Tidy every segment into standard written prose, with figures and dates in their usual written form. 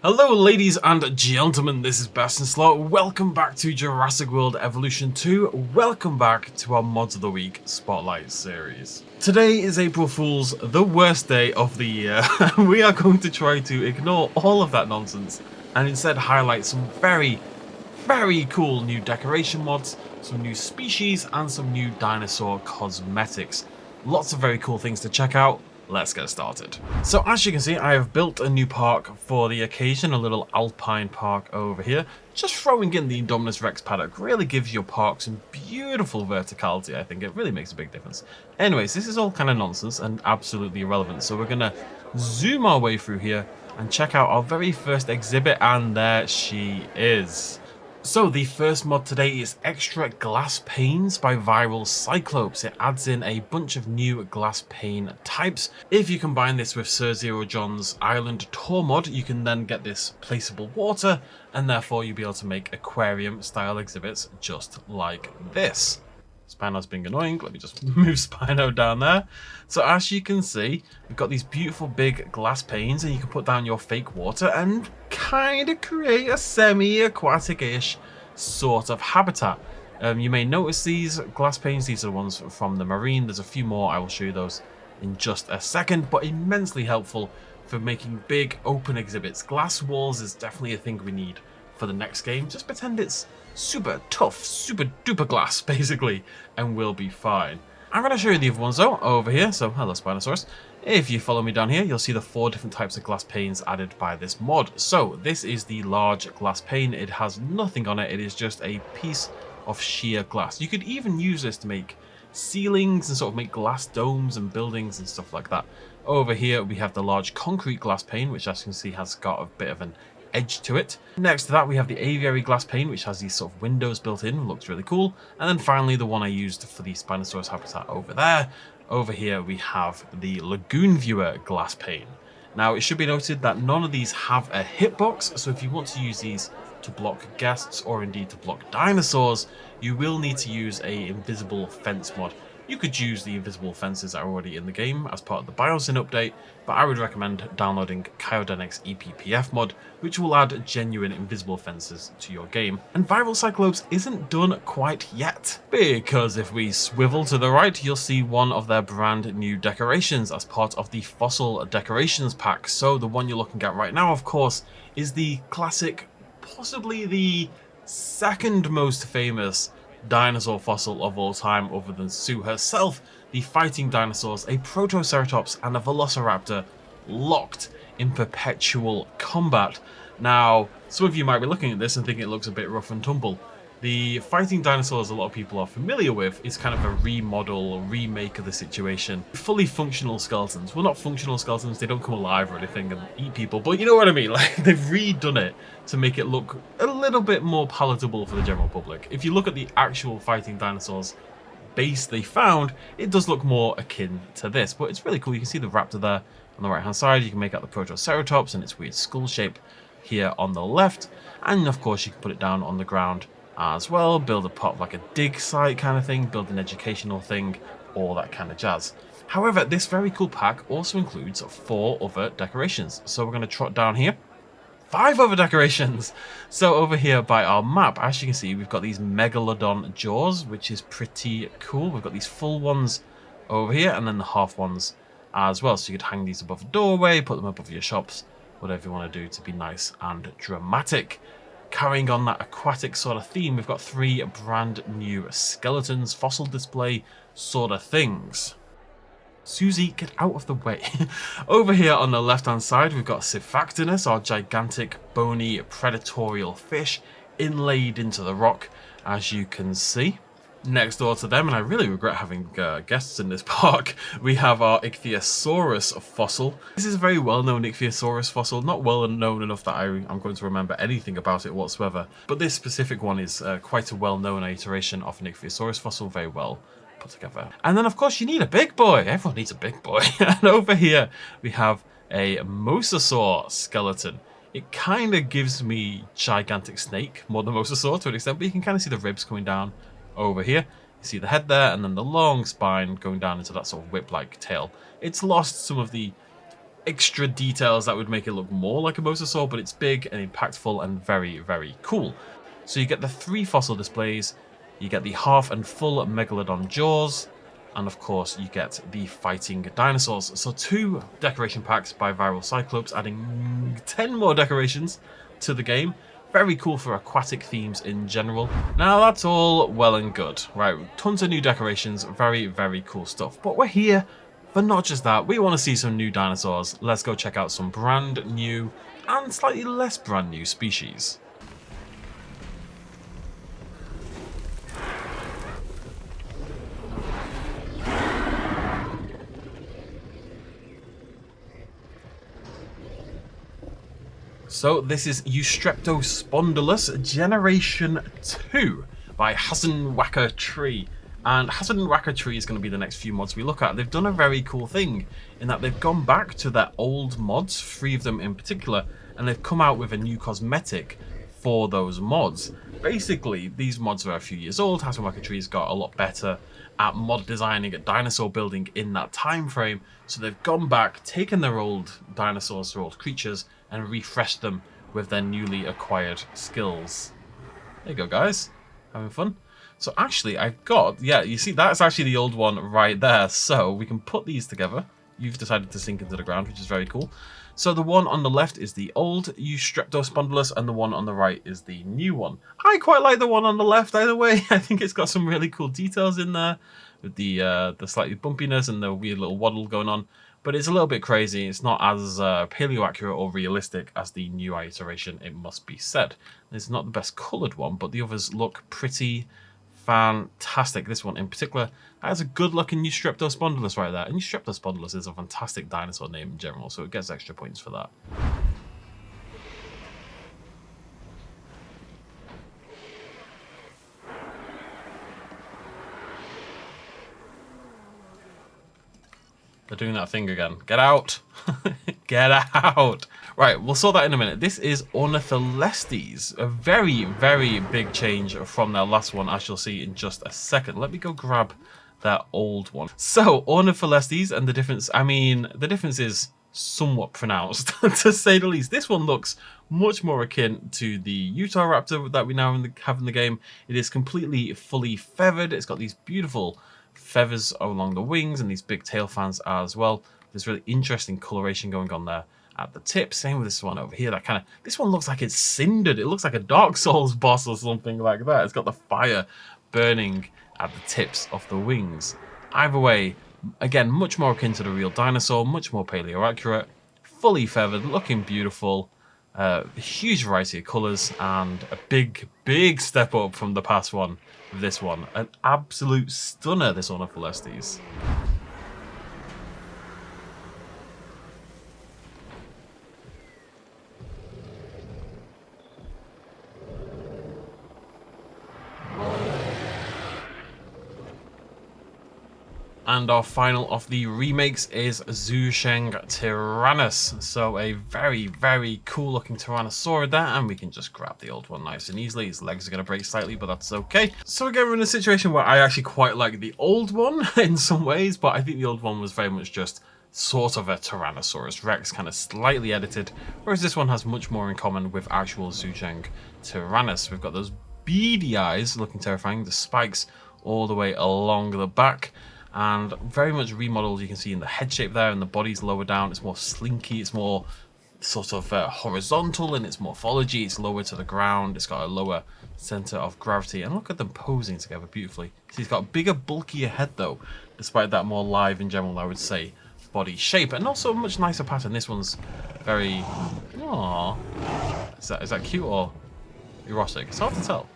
Hello ladies and gentlemen, this is BestInSlot. Welcome back to Jurassic World Evolution 2. Welcome back to our Mods of the Week Spotlight series. Today is April Fool's, the worst day of the year. We are going to try to ignore all of that nonsense and instead highlight some very cool new decoration mods, some new species and some new dinosaur cosmetics. Lots of very cool things to check out. Let's get started. So as you can see, I have built a new park for the occasion, a little alpine park over here. Just throwing in the Indominus Rex paddock really gives your park some beautiful verticality. I think it really makes a big difference. Anyways, this is all kind of nonsense and absolutely irrelevant. So we're gonna zoom our way through here and check out our very first exhibit, and there she is. So the first mod today is Extra Glass Panes by Viral Cyclops. It adds in a bunch of new glass pane types. If you combine this with Sir Zero John's Island Tour mod, you can then get this placeable water, and therefore you'll be able to make aquarium style exhibits just like this. Spino's being annoying. Let me just move Spino down there. So as you can see, we've got these beautiful big glass panes, and you can put down your fake water and kind of create a semi-aquatic-ish sort of habitat. You may notice these glass panes. These are the ones from the marine. There's a few more. I will show you those in just a second, but immensely helpful for making big open exhibits. Glass walls is definitely a thing we need for the next game. Just pretend it's super tough, super duper glass, basically, and we'll be fine. I'm going to show you the other ones though, over here. So, hello Spinosaurus. If you follow me down here, you'll see the 4 different types of glass panes added by this mod. So, this is the large glass pane. It has nothing on it. It is just a piece of sheer glass. You could even use this to make ceilings and sort of make glass domes and buildings and stuff like that. Over here, we have the large concrete glass pane, which as you can see has got a bit of an edge to it. Next to that we have the aviary glass pane, which has these sort of windows built in, looks really cool. And then finally the one I used for the Spinosaurus habitat over there. Over here we have the lagoon viewer glass pane. Now it should be noted that none of these have a hitbox, so if you want to use these to block guests or indeed to block dinosaurs, you will need to use a invisible fence mod. You could use the invisible fences that are already in the game as part of the Biosyn update, but I would recommend downloading Kyodenics EPPF mod, which will add genuine invisible fences to your game. And Viral Cyclops isn't done quite yet, because if we swivel to the right, you'll see one of their brand new decorations as part of the Fossil Decorations pack. So the one you're looking at right now, of course, is the classic, possibly the second most famous dinosaur fossil of all time other than Sue herself, the fighting dinosaurs, a Protoceratops and a Velociraptor locked in perpetual combat. Now, some of you might be looking at this and thinking it looks a bit rough and tumble. The fighting dinosaurs a lot of people are familiar with is kind of a remodel or remake of the situation. Fully functional skeletons. Well, not functional skeletons, they don't come alive or anything and eat people, but you know what I mean, like they've redone it to make it look a little bit more palatable for the general public. If you look at the actual fighting dinosaurs base they found, it does look more akin to this, but it's really cool. You can see the raptor there on the right hand side. You can make out the Protoceratops and its weird skull shape here on the left, and of course you can put it down on the ground as well, build a pot like a dig site kind of thing, build an educational thing, all that kind of jazz. However, this very cool pack also includes 4 other decorations. So we're going to trot down here. 5 other decorations! So over here by our map, as you can see, we've got these Megalodon jaws, which is pretty cool. We've got these full ones over here, and then the half ones as well. So you could hang these above a doorway, put them above your shops, whatever you want to do to be nice and dramatic. Carrying on that aquatic sort of theme, we've got 3 brand new skeletons, fossil display sort of things. Susie, get out of the way. Over here on the left hand side, we've got Zuangtyrannus, our gigantic bony predatorial fish, inlaid into the rock, as you can see. Next door to them, and I really regret having guests in this park, we have our Ichthyosaurus fossil. This is a very well-known Ichthyosaurus fossil, not well known enough that I'm going to remember anything about it whatsoever, but this specific one is quite a well-known iteration of an Ichthyosaurus fossil, very well put together. And then of course you need a big boy, everyone needs a big boy. And over here we have a Mosasaur skeleton. It kind of gives me gigantic snake more than Mosasaur to an extent, but you can kind of see the ribs coming down over here. You see the head there, and then the long spine going down into that sort of whip-like tail. It's lost some of the extra details that would make it look more like a mosasaur, but it's big and impactful and very, very cool. So you get the 3 fossil displays, you get the half and full megalodon jaws, and of course you get the fighting dinosaurs. So 2 decoration packs by Viral Cyclops, adding 10 more decorations to the game. Very cool for aquatic themes in general. Now that's all well and good, right? Tons of new decorations, very, very cool stuff. But we're here for not just that, we want to see some new dinosaurs. Let's go check out some brand new and slightly less brand new species. So this is Streptospondylus Generation 2 by Hasenwacker Tree. And Hasenwacker Tree is going to be the next few mods we look at. They've done a very cool thing in that they've gone back to their old mods, 3 of them in particular, and they've come out with a new cosmetic for those mods. Basically, these mods are a few years old. Hasenwacker Tree's got a lot better at mod designing, at dinosaur building in that time frame. So they've gone back, taken their old dinosaurs, their old creatures, and refreshed them with their newly acquired skills. There you go, guys. Having fun? So actually, I've got, yeah, you see, that's actually the old one right there. So we can put these together. You've decided to sink into the ground, which is very cool. So the one on the left is the old Streptospondylus, and the one on the right is the new one. I quite like the one on the left either way. I think it's got some really cool details in there with the slightly bumpiness and the weird little waddle going on. But it's a little bit crazy. It's not as paleo-accurate or realistic as the new iteration, it must be said. It's not the best coloured one, but the others look pretty fantastic. This one in particular has a good looking new Streptospondylus right there. And Streptospondylus is a fantastic dinosaur name in general, so it gets extra points for that. They're doing that thing again. Get out! Get out! Right, we'll sort that in a minute. This is Ornitholestes. A very, very big change from their last one, as you'll see in just a second. Let me go grab that old one. So, Ornitholestes, and the difference, I mean, the difference is somewhat pronounced, to say the least. This one looks much more akin to the Utah Raptor that we now have in the game. It is completely fully feathered. It's got these beautiful feathers along the wings and these big tail fans as well. There's really interesting coloration going on there at the tip. Same with this one over here. This one looks like it's cindered. It looks like a Dark Souls boss or something like that. It's got the fire burning at the tips of the wings. Either way, again, much more akin to the real dinosaur, much more paleo accurate, fully feathered, looking beautiful. A huge variety of colours and a big step up from the past one with this one. An absolute stunner, this Ornitholestes. And our final of the remakes is Zuangtyrannus. So a very, very cool looking Tyrannosaurus there, and we can just grab the old one nice and easily. His legs are going to break slightly, but that's okay. So again, we're in a situation where I actually quite like the old one in some ways, but I think the old one was very much just sort of a Tyrannosaurus Rex, kind of slightly edited, whereas this one has much more in common with actual Zuangtyrannus. We've got those beady eyes looking terrifying, the spikes all the way along the back, and very much remodeled. You can see in the head shape there, and the body's lower down. It's more slinky, it's more sort of horizontal in its morphology. It's lower to the ground, it's got a lower center of gravity, and look at them posing together beautifully. So he's got a bigger, bulkier head though, despite that more live in general, I would say, body shape, and also a much nicer pattern. This one's very, aww. Is that cute or erotic? It's hard to tell.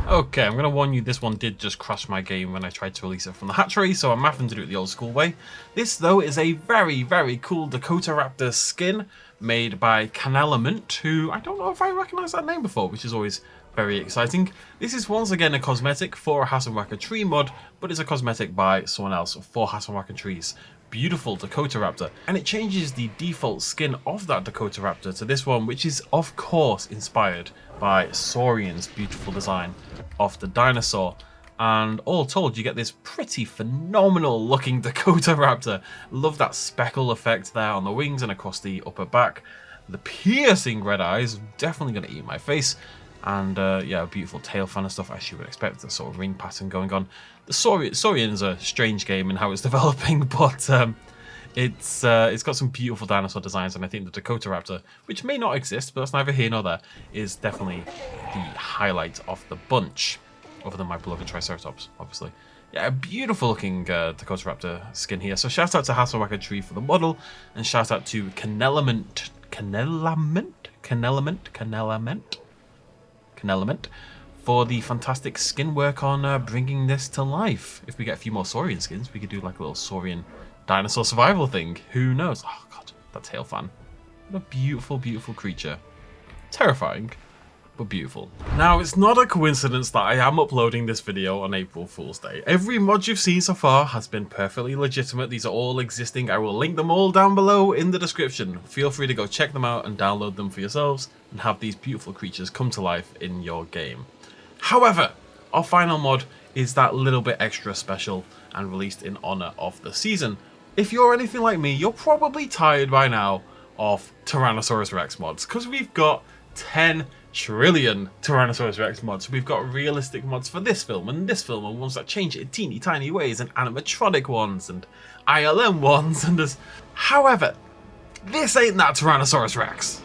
Okay, I'm going to warn you, this one did just crash my game when I tried to release it from the hatchery, so I'm having to do it the old school way. This, though, is a very, very cool Dakota Raptor skin made by Canelement, who I don't know if I recognise that name before, which is always very exciting. This is once again a cosmetic for a Hasenwacker Tree mod, but it's a cosmetic by someone else for Hasenwacker Tree's beautiful Dakota Raptor, and it changes the default skin of that Dakota Raptor to this one, which is of course inspired by Saurian's beautiful design of the dinosaur. And all told, you get this pretty phenomenal looking Dakota Raptor. Love that speckle effect there on the wings and across the upper back. The piercing red eyes, definitely going to eat my face. And yeah, a beautiful tail fan and stuff, as you would expect, the sort of ring pattern going on. The Saurian's a strange game in how it's developing, but it's got some beautiful dinosaur designs, and I think the Dakota Raptor, which may not exist, but that's neither here nor there, is definitely the highlight of the bunch. Other than my beloved Triceratops, obviously. Yeah, a beautiful looking Dakota Raptor skin here. So shout out to Hasselwacker Tree for the model, and shout out to Canelament for the fantastic skin work on bringing this to life. If we get a few more Saurian skins, we could do like a little Saurian dinosaur survival thing. Who knows? Oh god, that tail fan. What a beautiful, beautiful creature. Terrifying, but beautiful. Now, it's not a coincidence that I am uploading this video on April Fool's Day. Every mod you've seen so far has been perfectly legitimate. These are all existing. I will link them all down below in the description. Feel free to go check them out and download them for yourselves and have these beautiful creatures come to life in your game. However, our final mod is that little bit extra special and released in honor of the season. If you're anything like me, you're probably tired by now of Tyrannosaurus Rex mods, because we've got 10 trillion Tyrannosaurus Rex mods. We've got realistic mods for this film and ones that change it in teeny tiny ways, and animatronic ones and ILM ones, and there's... However, this ain't that Tyrannosaurus Rex.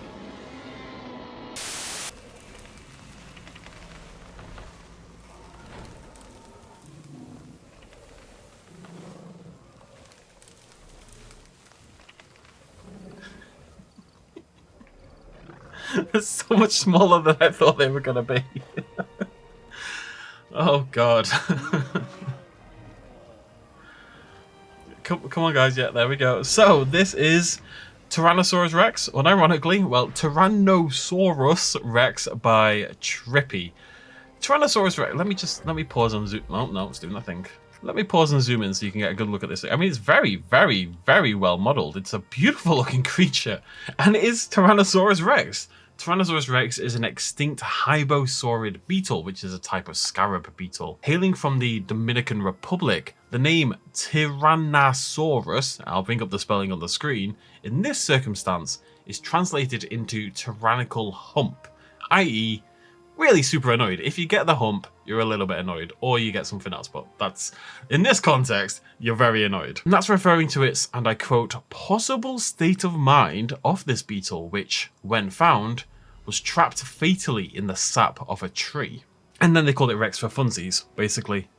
They're so much smaller than I thought they were going to be. Oh god. Come on guys, yeah, there we go. So this is Tyrannosaurus Rex, unironically, well, Tyrannosaurus Rex by Trippy. Tyrannosaurus Rex, let me pause and zoom. Oh no, it's doing nothing. Let me pause and zoom in so you can get a good look at this. I mean, it's very, very, very well modeled. It's a beautiful looking creature, and it is Tyrannosaurus Rex. Tyrannosaurus Rex is an extinct hybosaurid beetle, which is a type of scarab beetle. Hailing from the Dominican Republic, the name Tyrannosaurus, I'll bring up the spelling on the screen, in this circumstance is translated into tyrannical hump, i.e. really super annoyed. If you get the hump, you're a little bit annoyed, or you get something else, but that's, in this context, you're very annoyed. And that's referring to its, and I quote, possible state of mind of this beetle, which, when found, was trapped fatally in the sap of a tree. And then they called it Rex for funsies, basically.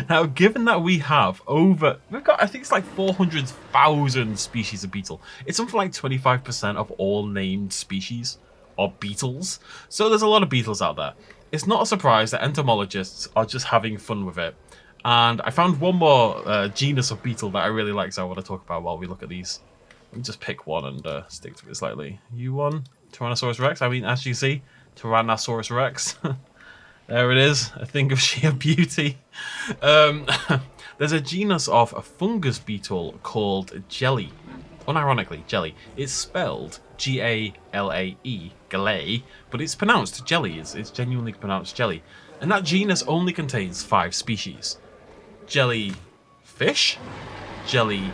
Now, given that we've got, I think it's like 400,000 species of beetle. It's something like 25% of all named species or beetles. So there's a lot of beetles out there. It's not a surprise that entomologists are just having fun with it. And I found one more genus of beetle that I really like, so I want to talk about while we look at these. Let me just pick one and stick to it slightly. U1, Tyrannosaurus Rex. I mean, as you see, Tyrannosaurus Rex. There it is, a thing of sheer beauty. There's a genus of a fungus beetle called Jelly. Unironically, Jelly. It's spelled G-A-L-A-E, Galay, but it's pronounced Jelly. It's genuinely pronounced Jelly. And that genus only contains 5 species. Jelly fish, jelly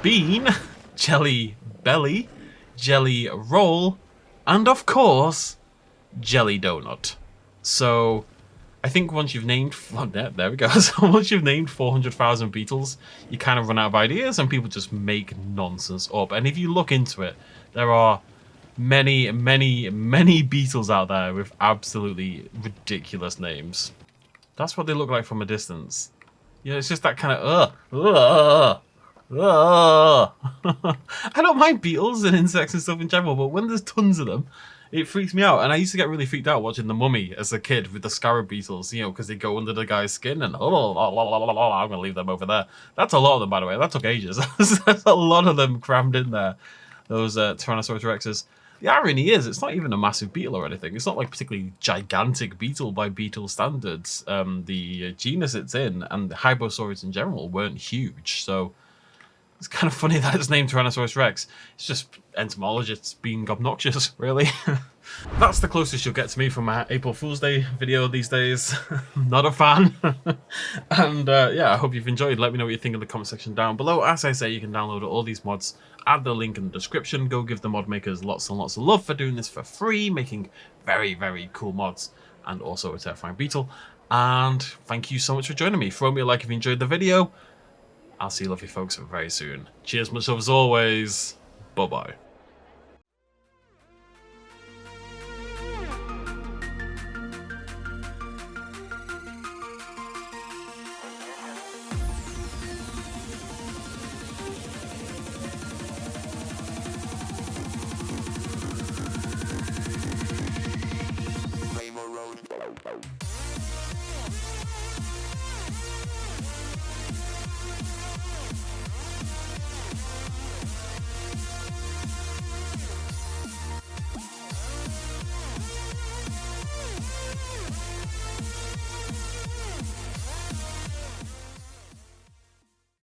bean, jelly belly, jelly roll, and of course, jelly donut. So I think once you've named, there we go. So once you've named 400,000 beetles, you kind of run out of ideas and people just make nonsense up. And if you look into it, there are many, many, many beetles out there with absolutely ridiculous names. That's what they look like from a distance. You know, it's just that kind of, I don't mind beetles and insects and stuff in general, but when there's tons of them, it freaks me out. And I used to get really freaked out watching The Mummy as a kid with the scarab beetles, you know, because they go under the guy's skin and, I'm going to leave them over there. That's a lot of them, by the way. That took ages. There's a lot of them crammed in there, those Tyrannosaurus Rexes. The irony is, it's not even a massive beetle or anything. It's not like particularly gigantic beetle by beetle standards. The genus it's in and the hybosaurids in general weren't huge. So It's kind of funny that it's named Tyrannosaurus Rex. It's just entomologists being obnoxious, really. That's the closest you'll get to me from my April Fool's Day video these days. Not a fan. And yeah, I hope you've enjoyed. Let me know what you think in the comment section down below. As I say, you can download all these mods. Add the link in the description. Go give the mod makers lots and lots of love for doing this for free, making very, very cool mods, and also a terrifying beetle. And thank you so much for joining me. Throw me a like if you enjoyed the video. I'll see you lovely folks very soon. Cheers much love as always. Bye bye.